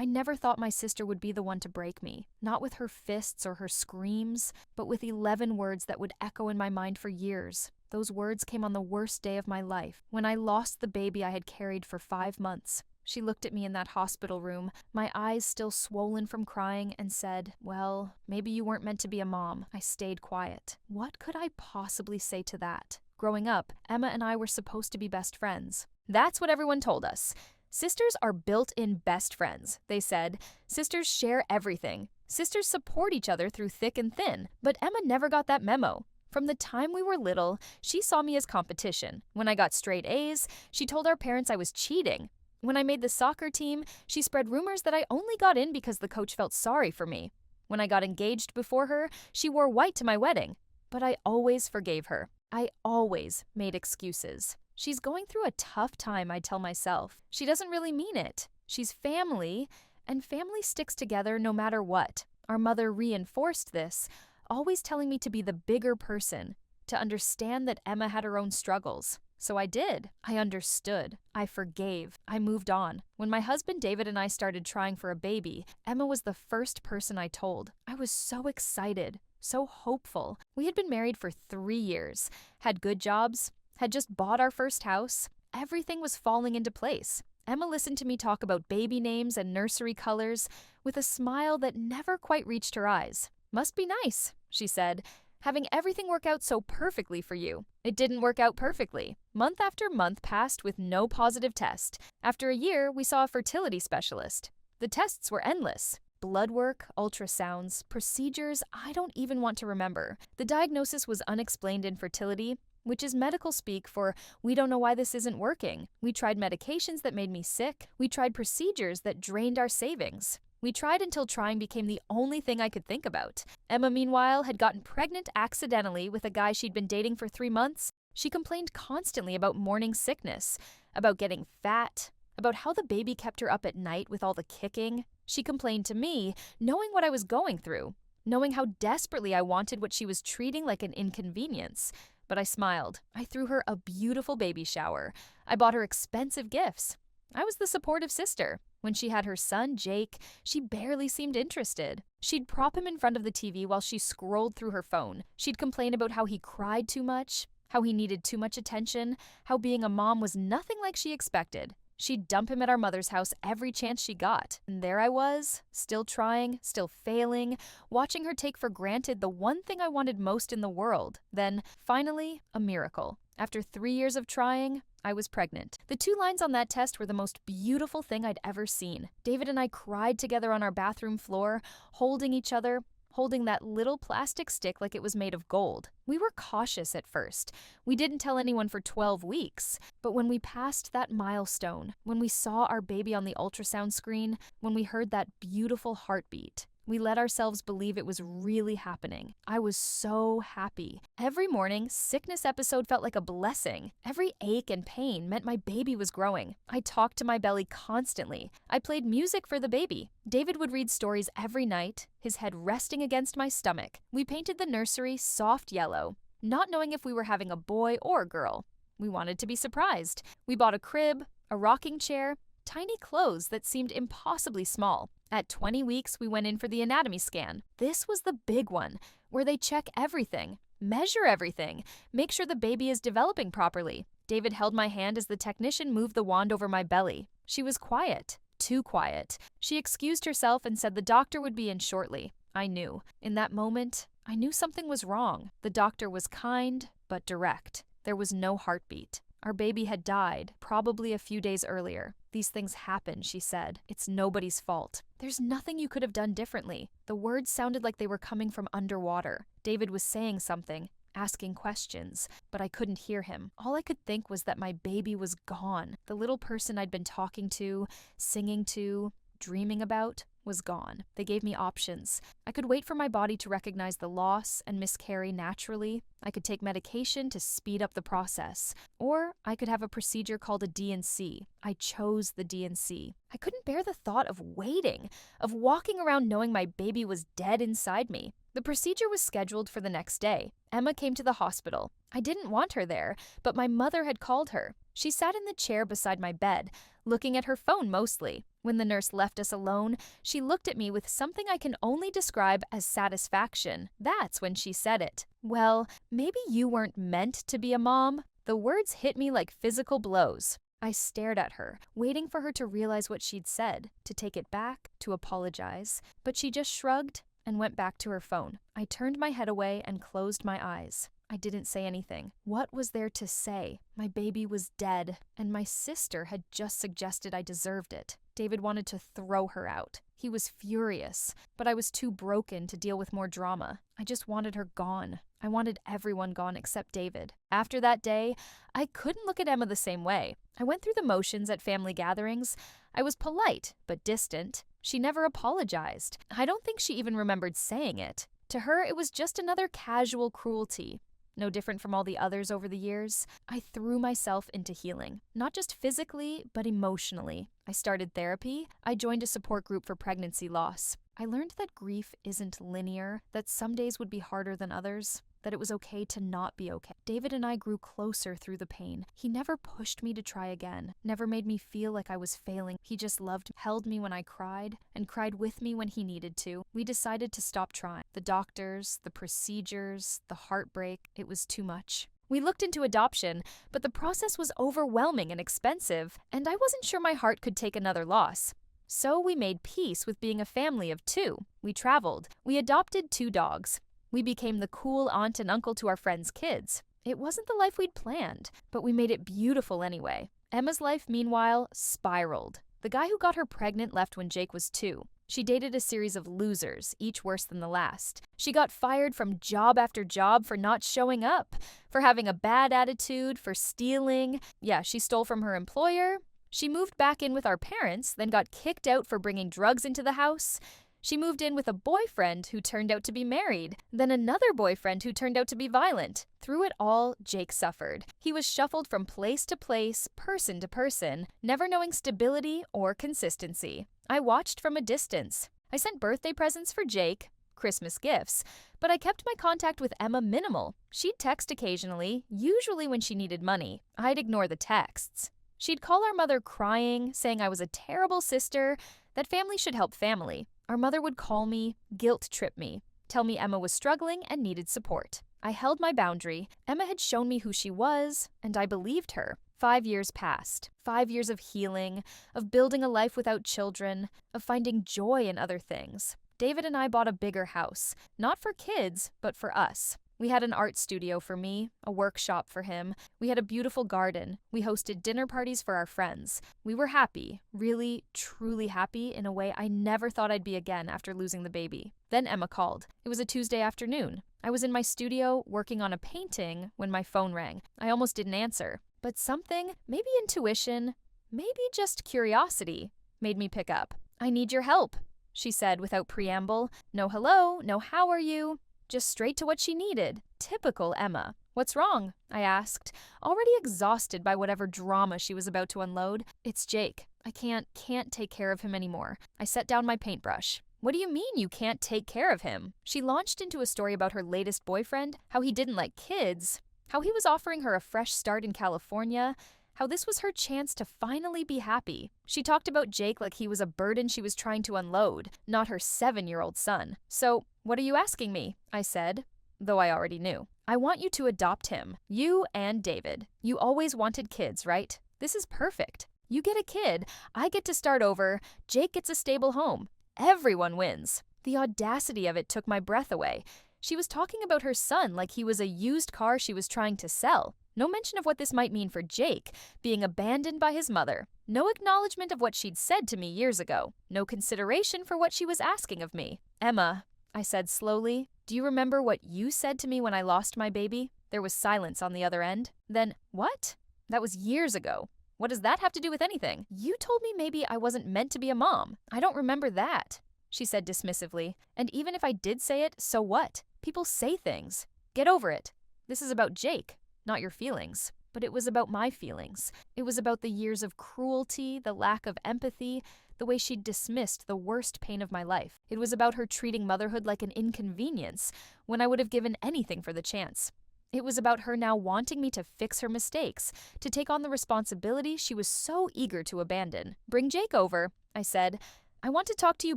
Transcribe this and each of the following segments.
I never thought my sister would be the one to break me, not with her fists or her screams, but with 11 words that would echo in my mind for years. Those words came on the worst day of my life, when I lost the baby I had carried for 5 months. She looked at me in that hospital room, my eyes still swollen from crying, and said, "Well, maybe you weren't meant to be a mom." I stayed quiet. What could I possibly say to that? Growing up, Emma and I were supposed to be best friends. That's what everyone told us. Sisters are built-in best friends, they said. Sisters share everything. Sisters support each other through thick and thin. But Emma never got that memo. From the time we were little, she saw me as competition. When I got straight A's, she told our parents I was cheating. When I made the soccer team, she spread rumors that I only got in because the coach felt sorry for me. When I got engaged before her, she wore white to my wedding. But I always forgave her. I always made excuses. She's going through a tough time, I tell myself. She doesn't really mean it. She's family, and family sticks together no matter what. Our mother reinforced this, always telling me to be the bigger person, to understand that Emma had her own struggles. So I did. I understood. I forgave. I moved on. When my husband David and I started trying for a baby, Emma was the first person I told. I was so excited, so hopeful. We had been married for 3 years, had good jobs, had just bought our first house. Everything was falling into place. Emma listened to me talk about baby names and nursery colors with a smile that never quite reached her eyes. "Must be nice," she said, "having everything work out so perfectly for you." It didn't work out perfectly. Month after month passed with no positive test. After a year, we saw a fertility specialist. The tests were endless. Blood work, ultrasounds, procedures I don't even want to remember. The diagnosis was unexplained infertility, which is medical speak for "we don't know why this isn't working." We tried medications that made me sick. We tried procedures that drained our savings. We tried until trying became the only thing I could think about. Emma, meanwhile, had gotten pregnant accidentally with a guy she'd been dating for 3 months. She complained constantly about morning sickness, about getting fat, about how the baby kept her up at night with all the kicking. She complained to me, knowing what I was going through, knowing how desperately I wanted what she was treating like an inconvenience. But I smiled. I threw her a beautiful baby shower. I bought her expensive gifts. I was the supportive sister. When she had her son, Jake, she barely seemed interested. She'd prop him in front of the TV while she scrolled through her phone. She'd complain about how he cried too much, how he needed too much attention, how being a mom was nothing like she expected. She'd dump him at our mother's house every chance she got. And there I was, still trying, still failing, watching her take for granted the one thing I wanted most in the world. Then, finally, a miracle. After 3 years of trying, I was pregnant. The 2 lines on that test were the most beautiful thing I'd ever seen. David and I cried together on our bathroom floor, holding each other, holding that little plastic stick like it was made of gold. We were cautious at first. We didn't tell anyone for 12 weeks. But when we passed that milestone, when we saw our baby on the ultrasound screen, when we heard that beautiful heartbeat, we let ourselves believe it was really happening. I was so happy. Every morning, sickness episode felt like a blessing. Every ache and pain meant my baby was growing. I talked to my belly constantly. I played music for the baby. David would read stories every night, his head resting against my stomach. We painted the nursery soft yellow, not knowing if we were having a boy or a girl. We wanted to be surprised. We bought a crib, a rocking chair, tiny clothes that seemed impossibly small. At 20 weeks, we went in for the anatomy scan. This was the big one, where they check everything, measure everything, make sure the baby is developing properly. David held my hand as the technician moved the wand over my belly. She was quiet, too quiet. She excused herself and said the doctor would be in shortly. I knew. In that moment, I knew something was wrong. The doctor was kind, but direct. There was no heartbeat. Our baby had died, probably a few days earlier. "These things happen," she said. "It's nobody's fault. There's nothing you could have done differently." The words sounded like they were coming from underwater. David was saying something, asking questions, but I couldn't hear him. All I could think was that my baby was gone. The little person I'd been talking to, singing to, dreaming about, was gone. They gave me options. I could wait for my body to recognize the loss and miscarry naturally. I could take medication to speed up the process. Or I could have a procedure called a D&C. I chose the D&C. I couldn't bear the thought of waiting, of walking around knowing my baby was dead inside me. The procedure was scheduled for the next day. Emma came to the hospital. I didn't want her there, but my mother had called her. She sat in the chair beside my bed, looking at her phone mostly. When the nurse left us alone, she looked at me with something I can only describe as satisfaction. That's when she said it. "Well, maybe you weren't meant to be a mom." The words hit me like physical blows. I stared at her, waiting for her to realize what she'd said, to take it back, to apologize. But she just shrugged and went back to her phone. I turned my head away and closed my eyes. I didn't say anything. What was there to say? My baby was dead, and my sister had just suggested I deserved it. David wanted to throw her out. He was furious, but I was too broken to deal with more drama. I just wanted her gone. I wanted everyone gone except David. After that day, I couldn't look at Emma the same way. I went through the motions at family gatherings. I was polite, but distant. She never apologized. I don't think she even remembered saying it. To her, it was just another casual cruelty. No different from all the others over the years. I threw myself into healing, not just physically, but emotionally. I started therapy. I joined a support group for pregnancy loss. I learned that grief isn't linear, that some days would be harder than others, that it was okay to not be okay. David and I grew closer through the pain. He never pushed me to try again, never made me feel like I was failing. He just loved, held me when I cried, and cried with me when he needed to. We decided to stop trying. The doctors, the procedures, the heartbreak, it was too much. We looked into adoption, but the process was overwhelming and expensive, and I wasn't sure my heart could take another loss. So we made peace with being a family of 2. We traveled. We adopted 2 dogs. We became the cool aunt and uncle to our friends' kids. It wasn't the life we'd planned, but we made it beautiful anyway. Emma's life, meanwhile, spiraled. The guy who got her pregnant left when Jake was 2. She dated a series of losers, each worse than the last. She got fired from job after job for not showing up, for having a bad attitude, for stealing. Yeah, she stole from her employer. She moved back in with our parents, then got kicked out for bringing drugs into the house. She moved in with a boyfriend who turned out to be married, then another boyfriend who turned out to be violent. Through it all, Jake suffered. He was shuffled from place to place, person to person, never knowing stability or consistency. I watched from a distance. I sent birthday presents for Jake, Christmas gifts, but I kept my contact with Emma minimal. She'd text occasionally, usually when she needed money. I'd ignore the texts. She'd call our mother crying, saying I was a terrible sister, that family should help family. Our mother would call me, guilt trip me, tell me Emma was struggling and needed support. I held my boundary. Emma had shown me who she was, and I believed her. 5 years passed. 5 years of healing, of building a life without children, of finding joy in other things. David and I bought a bigger house, not for kids, but for us. We had an art studio for me, a workshop for him. We had a beautiful garden. We hosted dinner parties for our friends. We were happy, really, truly happy in a way I never thought I'd be again after losing the baby. Then Emma called. It was a Tuesday afternoon. I was in my studio working on a painting when my phone rang. I almost didn't answer. But something, maybe intuition, maybe just curiosity, made me pick up. "I need your help," she said without preamble. No hello, no how are you. Just straight to what she needed. Typical Emma. "What's wrong?" I asked, already exhausted by whatever drama she was about to unload. "It's Jake. I can't take care of him anymore." I set down my paintbrush. "What do you mean you can't take care of him?" She launched into a story about her latest boyfriend, how he didn't like kids, how he was offering her a fresh start in California, how this was her chance to finally be happy. She talked about Jake like he was a burden she was trying to unload, not her 7-year-old son. "So, what are you asking me?" I said, though I already knew. "I want you to adopt him. You and David. You always wanted kids, right? This is perfect. You get a kid, I get to start over, Jake gets a stable home. Everyone wins." The audacity of it took my breath away. She was talking about her son like he was a used car she was trying to sell. No mention of what this might mean for Jake, being abandoned by his mother. No acknowledgement of what she'd said to me years ago. No consideration for what she was asking of me. "Emma," I said slowly, "do you remember what you said to me when I lost my baby?" There was silence on the other end. Then, "What? That was years ago. What does that have to do with anything? You told me maybe I wasn't meant to be a mom. I don't remember that," she said dismissively. "And even if I did say it, so what? People say things. Get over it. This is about Jake, not your feelings." But it was about my feelings. It was about the years of cruelty, the lack of empathy, the way she'd dismissed the worst pain of my life. It was about her treating motherhood like an inconvenience, when I would have given anything for the chance. It was about her now wanting me to fix her mistakes, to take on the responsibility she was so eager to abandon. "Bring Jake over," I said. "I want to talk to you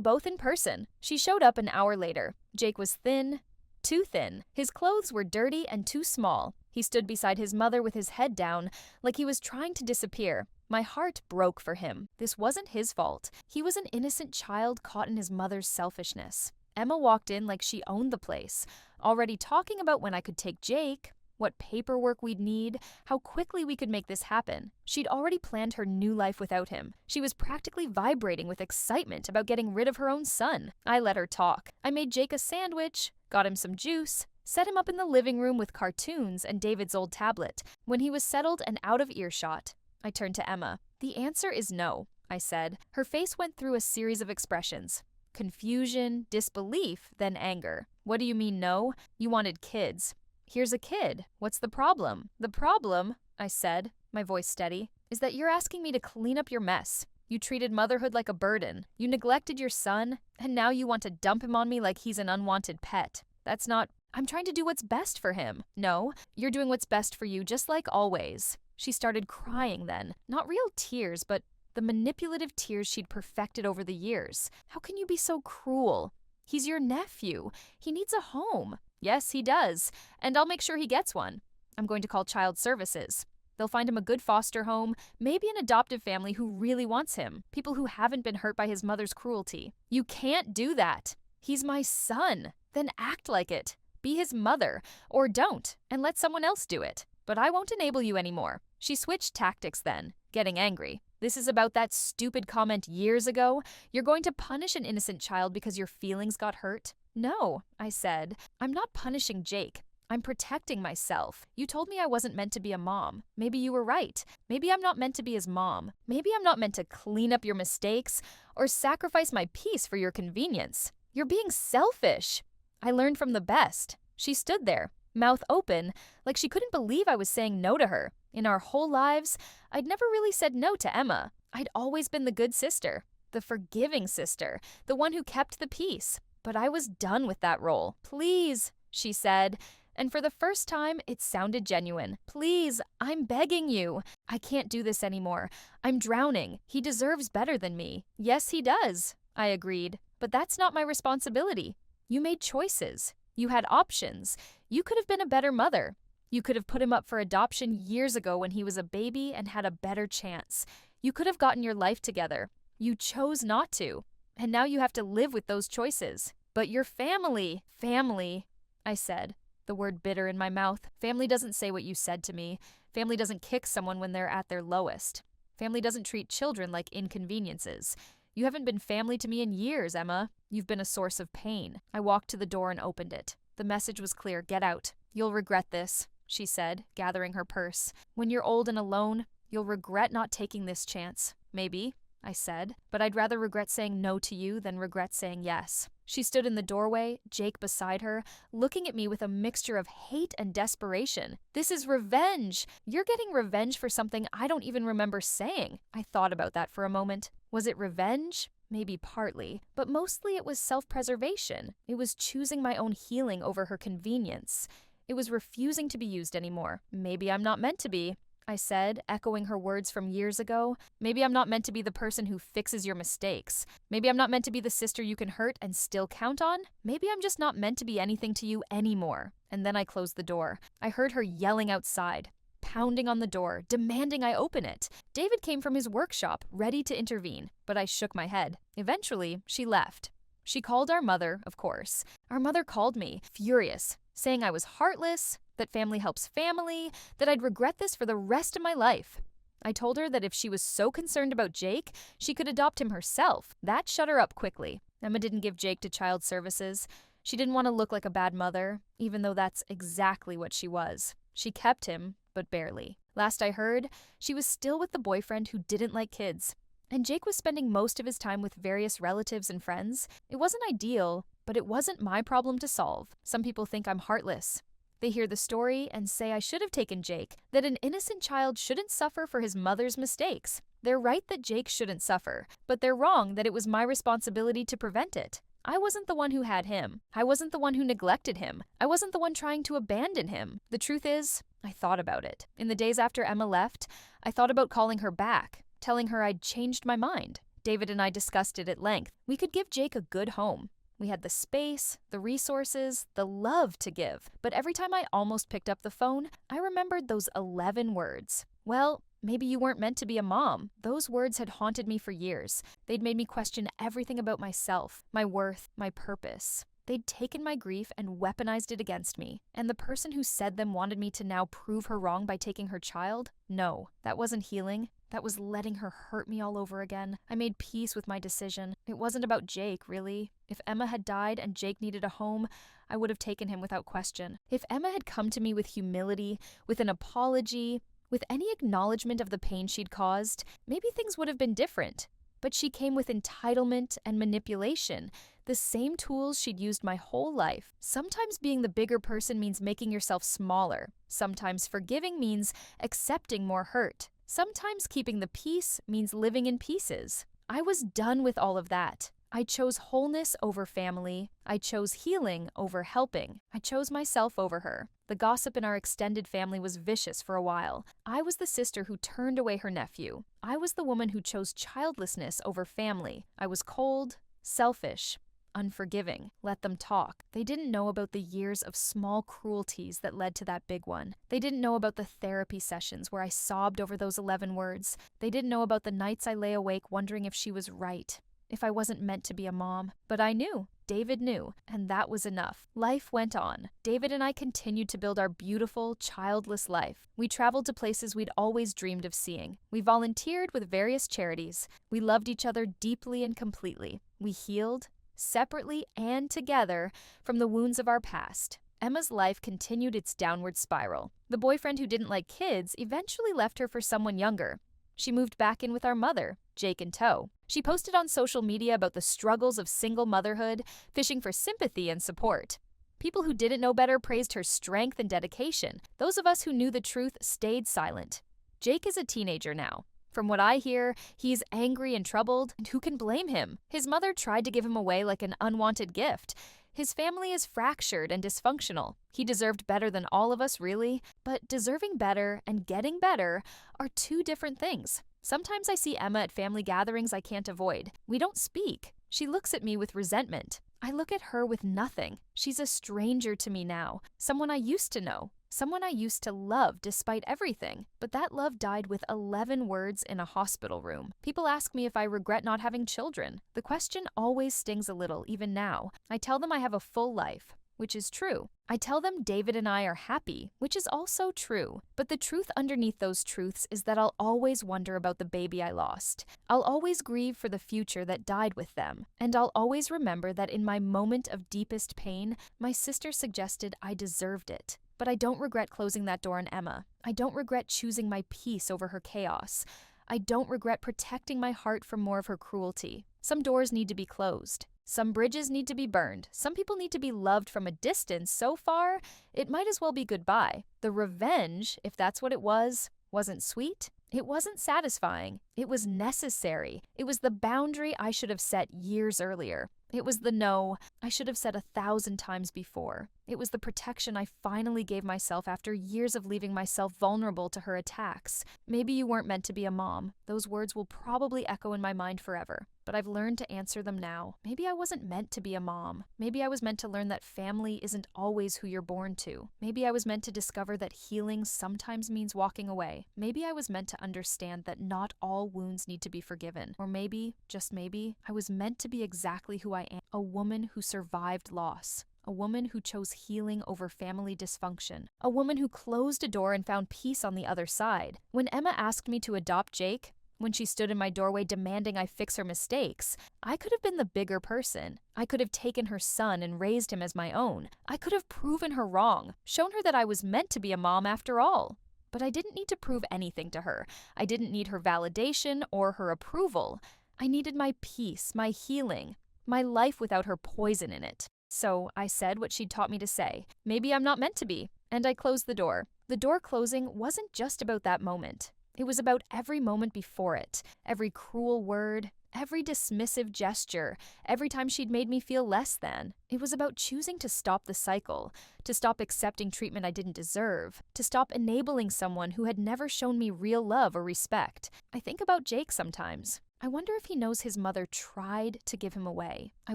both in person." She showed up an hour later. Jake was thin, too thin. His clothes were dirty and too small. He stood beside his mother with his head down, like he was trying to disappear. My heart broke for him. This wasn't his fault. He was an innocent child caught in his mother's selfishness. Emma walked in like she owned the place, already talking about when I could take Jake, what paperwork we'd need, how quickly we could make this happen. She'd already planned her new life without him. She was practically vibrating with excitement about getting rid of her own son. I let her talk. I made Jake a sandwich, got him some juice, set him up in the living room with cartoons and David's old tablet. When he was settled and out of earshot, I turned to Emma. "The answer is no," I said. Her face went through a series of expressions. Confusion, disbelief, then anger. "What do you mean no? You wanted kids. Here's a kid. What's the problem?" "The problem," I said, my voice steady, "is that you're asking me to clean up your mess. You treated motherhood like a burden. You neglected your son, and now you want to dump him on me like he's an unwanted pet. That's not... I'm trying to do what's best for him." "No, you're doing what's best for you, just like always." She started crying then. Not real tears, but the manipulative tears she'd perfected over the years. "How can you be so cruel? He's your nephew. He needs a home." "Yes, he does, and I'll make sure he gets one. I'm going to call child services. They'll find him a good foster home, maybe an adoptive family who really wants him, people who haven't been hurt by his mother's cruelty." "You can't do that. He's my son." "Then act like it. Be his mother, or don't, and let someone else do it. But I won't enable you anymore." She switched tactics then, getting angry. "This is about that stupid comment years ago? You're going to punish an innocent child because your feelings got hurt?" "No," I said. "I'm not punishing Jake. I'm protecting myself. You told me I wasn't meant to be a mom. Maybe you were right. Maybe I'm not meant to be his mom. Maybe I'm not meant to clean up your mistakes or sacrifice my peace for your convenience. You're being selfish. I learned from the best." She stood there, mouth open, like she couldn't believe I was saying no to her. In our whole lives, I'd never really said no to Emma. I'd always been the good sister, the forgiving sister, the one who kept the peace. But I was done with that role. "Please," she said, and for the first time, it sounded genuine. "Please, I'm begging you. I can't do this anymore. I'm drowning. He deserves better than me." "Yes, he does," I agreed. "But that's not my responsibility. You made choices. You had options. You could have been a better mother. You could have put him up for adoption years ago when he was a baby and had a better chance. You could have gotten your life together. You chose not to. And now you have to live with those choices." "But your family." "Family," I said, the word bitter in my mouth. "Family doesn't say what you said to me. Family doesn't kick someone when they're at their lowest. Family doesn't treat children like inconveniences. You haven't been family to me in years, Emma. You've been a source of pain." I walked to the door and opened it. The message was clear. "Get out. You'll regret this," she said, gathering her purse. "When you're old and alone, you'll regret not taking this chance." "Maybe," I said, "but I'd rather regret saying no to you than regret saying yes." She stood in the doorway, Jake beside her, looking at me with a mixture of hate and desperation. "This is revenge. You're getting revenge for something I don't even remember saying." I thought about that for a moment. Was it revenge? Maybe partly, but mostly it was self-preservation. It was choosing my own healing over her convenience. It was refusing to be used anymore. "Maybe I'm not meant to be," I said, echoing her words from years ago. "Maybe I'm not meant to be the person who fixes your mistakes. Maybe I'm not meant to be the sister you can hurt and still count on. Maybe I'm just not meant to be anything to you anymore." And then I closed the door. I heard her yelling outside, pounding on the door, demanding I open it. David came from his workshop, ready to intervene, but I shook my head. Eventually, she left. She called our mother, of course. Our mother called me, furious, saying I was heartless, that family helps family, that I'd regret this for the rest of my life. I told her that if she was so concerned about Jake, she could adopt him herself. That shut her up quickly. Emma didn't give Jake to child services. She didn't want to look like a bad mother, even though that's exactly what she was. She kept him, but barely. Last I heard, she was still with the boyfriend who didn't like kids. And Jake was spending most of his time with various relatives and friends. It wasn't ideal, but it wasn't my problem to solve. Some people think I'm heartless. They hear the story and say I should have taken Jake, that an innocent child shouldn't suffer for his mother's mistakes. They're right that Jake shouldn't suffer, but they're wrong that it was my responsibility to prevent it. I wasn't the one who had him. I wasn't the one who neglected him. I wasn't the one trying to abandon him. The truth is, I thought about it. In the days after Emma left, I thought about calling her back, telling her I'd changed my mind. David and I discussed it at length. We could give Jake a good home. We had the space, the resources, the love to give. But every time I almost picked up the phone, I remembered those 11 words. Well, maybe you weren't meant to be a mom. Those words had haunted me for years. They'd made me question everything about myself, my worth, my purpose. They'd taken my grief and weaponized it against me. And the person who said them wanted me to now prove her wrong by taking her child? No, that wasn't healing. That was letting her hurt me all over again. I made peace with my decision. It wasn't about Jake, really. If Emma had died and Jake needed a home, I would have taken him without question. If Emma had come to me with humility, with an apology, with any acknowledgement of the pain she'd caused, maybe things would have been different. But she came with entitlement and manipulation, the same tools she'd used my whole life. Sometimes being the bigger person means making yourself smaller. Sometimes forgiving means accepting more hurt. Sometimes keeping the peace means living in pieces. I was done with all of that. I chose wholeness over family. I chose healing over helping. I chose myself over her. The gossip in our extended family was vicious for a while. I was the sister who turned away her nephew. I was the woman who chose childlessness over family. I was cold, selfish, unforgiving. Let them talk. They didn't know about the years of small cruelties that led to that big one. They didn't know about the therapy sessions where I sobbed over those 11 words. They didn't know about the nights I lay awake wondering if she was right, if I wasn't meant to be a mom. But I knew. David knew, and that was enough. Life went on. David and I continued to build our beautiful, childless life. We traveled to places we'd always dreamed of seeing. We volunteered with various charities. We loved each other deeply and completely. We healed, separately and together, from the wounds of our past. Emma's life continued its downward spiral. The boyfriend who didn't like kids eventually left her for someone younger. She moved back in with our mother, Jake in tow. She posted on social media about the struggles of single motherhood, fishing for sympathy and support. People who didn't know better praised her strength and dedication. Those of us who knew the truth stayed silent. Jake is a teenager now. From what I hear, he's angry and troubled, and who can blame him? His mother tried to give him away like an unwanted gift. His family is fractured and dysfunctional. He deserved better than all of us, really. But deserving better and getting better are two different things. Sometimes I see Emma at family gatherings I can't avoid. We don't speak. She looks at me with resentment. I look at her with nothing. She's a stranger to me now, someone I used to know, someone I used to love despite everything. But that love died with 11 words in a hospital room. People ask me if I regret not having children. The question always stings a little, even now. I tell them I have a full life, which is true. I tell them David and I are happy, which is also true. But the truth underneath those truths is that I'll always wonder about the baby I lost. I'll always grieve for the future that died with them. And I'll always remember that in my moment of deepest pain, my sister suggested I deserved it. But I don't regret closing that door on Emma. I don't regret choosing my peace over her chaos. I don't regret protecting my heart from more of her cruelty. Some doors need to be closed. Some bridges need to be burned. Some people need to be loved from a distance so far, it might as well be goodbye. The revenge, if that's what it wasn't sweet. It wasn't satisfying. It was necessary. It was the boundary I should have set years earlier. It was the no I should have said 1,000 times before. It was the protection I finally gave myself after years of leaving myself vulnerable to her attacks. Maybe you weren't meant to be a mom. Those words will probably echo in my mind forever. But I've learned to answer them now. Maybe I wasn't meant to be a mom. Maybe I was meant to learn that family isn't always who you're born to. Maybe I was meant to discover that healing sometimes means walking away. Maybe I was meant to understand that not all wounds need to be forgiven. Or maybe, just maybe, I was meant to be exactly who I am, a woman who survived loss. A woman who chose healing over family dysfunction. A woman who closed a door and found peace on the other side. When Emma asked me to adopt Jake, when she stood in my doorway demanding I fix her mistakes, I could have been the bigger person. I could have taken her son and raised him as my own. I could have proven her wrong, shown her that I was meant to be a mom after all. But I didn't need to prove anything to her. I didn't need her validation or her approval. I needed my peace, my healing, my life without her poison in it. So I said what she'd taught me to say. Maybe I'm not meant to be. And I closed the door. The door closing wasn't just about that moment. It was about every moment before it, every cruel word, every dismissive gesture, every time she'd made me feel less than. It was about choosing to stop the cycle, to stop accepting treatment I didn't deserve, to stop enabling someone who had never shown me real love or respect. I think about Jake sometimes. I wonder if he knows his mother tried to give him away. I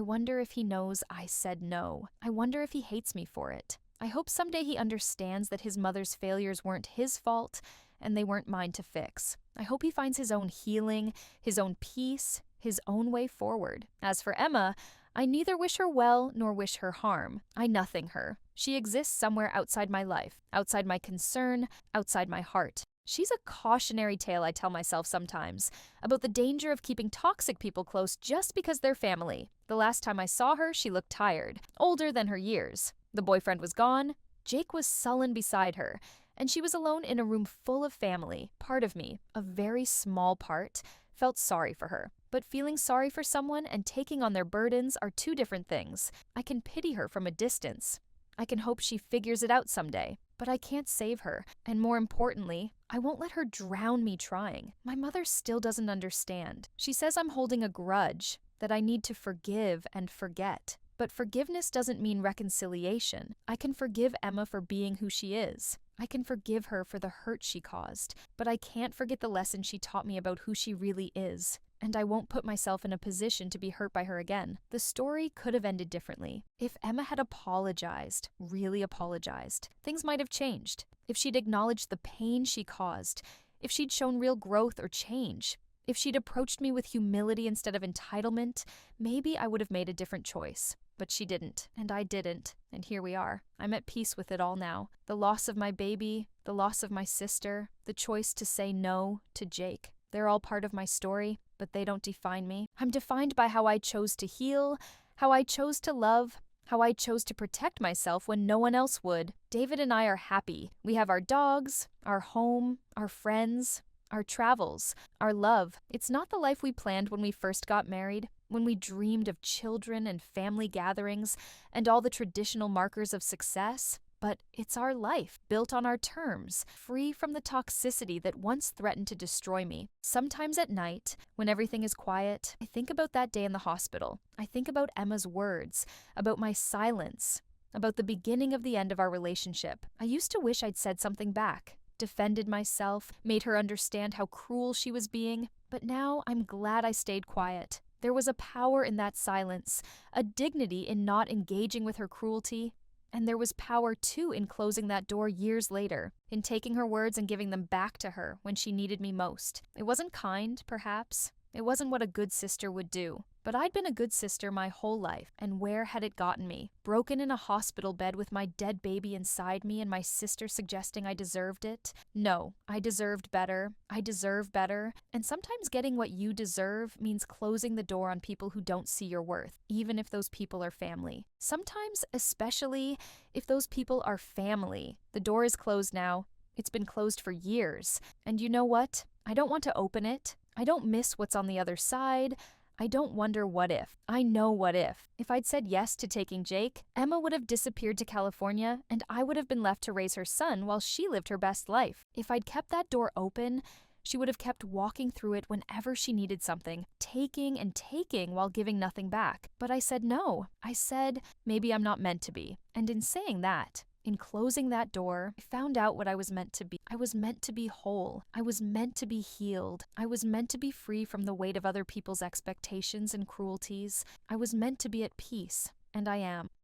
wonder if he knows I said no. I wonder if he hates me for it. I hope someday he understands that his mother's failures weren't his fault and they weren't mine to fix. I hope he finds his own healing, his own peace, his own way forward. As for Emma, I neither wish her well nor wish her harm. I nothing her. She exists somewhere outside my life, outside my concern, outside my heart. She's a cautionary tale I tell myself sometimes about the danger of keeping toxic people close just because they're family. The last time I saw her, she looked tired, older than her years. The boyfriend was gone. Jake was sullen beside her, and she was alone in a room full of family. Part of me, a very small part, felt sorry for her. But feeling sorry for someone and taking on their burdens are two different things. I can pity her from a distance. I can hope she figures it out someday. But I can't save her, and more importantly, I won't let her drown me trying. My mother still doesn't understand. She says I'm holding a grudge, that I need to forgive and forget. But forgiveness doesn't mean reconciliation. I can forgive Emma for being who she is. I can forgive her for the hurt she caused, but I can't forget the lesson she taught me about who she really is. And I won't put myself in a position to be hurt by her again. The story could have ended differently. If Emma had apologized, really apologized, things might have changed. If she'd acknowledged the pain she caused, if she'd shown real growth or change, if she'd approached me with humility instead of entitlement, maybe I would have made a different choice. But she didn't, and I didn't, and here we are. I'm at peace with it all now. The loss of my baby, the loss of my sister, the choice to say no to Jake. They're all part of my story, but they don't define me. I'm defined by how I chose to heal, how I chose to love, how I chose to protect myself when no one else would. David and I are happy. We have our dogs, our home, our friends, our travels, our love. It's not the life we planned when we first got married, when we dreamed of children and family gatherings and all the traditional markers of success. But it's our life, built on our terms, free from the toxicity that once threatened to destroy me. Sometimes at night, when everything is quiet, I think about that day in the hospital. I think about Emma's words, about my silence, about the beginning of the end of our relationship. I used to wish I'd said something back, defended myself, made her understand how cruel she was being. But now I'm glad I stayed quiet. There was a power in that silence, a dignity in not engaging with her cruelty. And there was power, too, in closing that door years later, in taking her words and giving them back to her when she needed me most. It wasn't kind, perhaps. It wasn't what a good sister would do. But I'd been a good sister my whole life, and where had it gotten me? Broken in a hospital bed with my dead baby inside me and my sister suggesting I deserved it? No, I deserved better. I deserve better. And sometimes getting what you deserve means closing the door on people who don't see your worth, even if those people are family. Sometimes, especially if those people are family. The door is closed now. It's been closed for years. And you know what? I don't want to open it. I don't miss what's on the other side. I don't wonder what if. I know what if. If I'd said yes to taking Jake, Emma would have disappeared to California and I would have been left to raise her son while she lived her best life. If I'd kept that door open, she would have kept walking through it whenever she needed something, taking and taking while giving nothing back. But I said no. I said, maybe I'm not meant to be. And in saying that, in closing that door, I found out what I was meant to be. I was meant to be whole. I was meant to be healed. I was meant to be free from the weight of other people's expectations and cruelties. I was meant to be at peace, and I am.